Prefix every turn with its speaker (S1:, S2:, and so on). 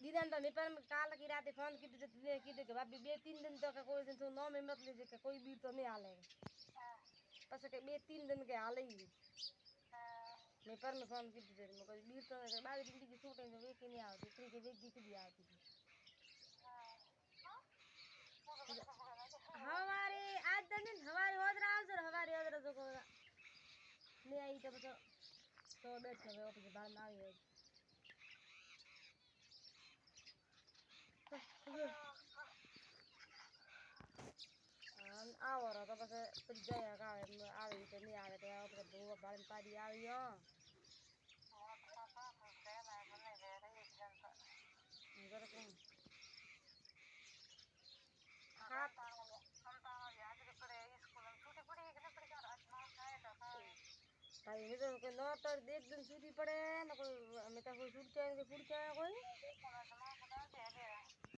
S1: दीदान तो मेपर में काल की रात फोन की कि भाभी 2-3 दिन तो कोई दिन तो नाम मत लीजिए कि कोई भी तो नहीं हाले बस के 2-3 दिन के हाले ही मेपर में फोन की कोई बीर तो बाद दिन की शूटिंग वे की नहीं आती इतनी के वेगी की आती हमारे आज दिन हमारे होदरा जो को नहीं आई तो बैठे हुए अपने बाहर ना आई આવો તો પછી પછી જયા આવી તો નહીં આવે તો આપણે ધોવા બાળીને પાડી આવી भाई मैं तो कोई नौ तो एक दिन छुट्टी पड़े ना कोई मैं तो कोई छुट्टी आएंगे कोई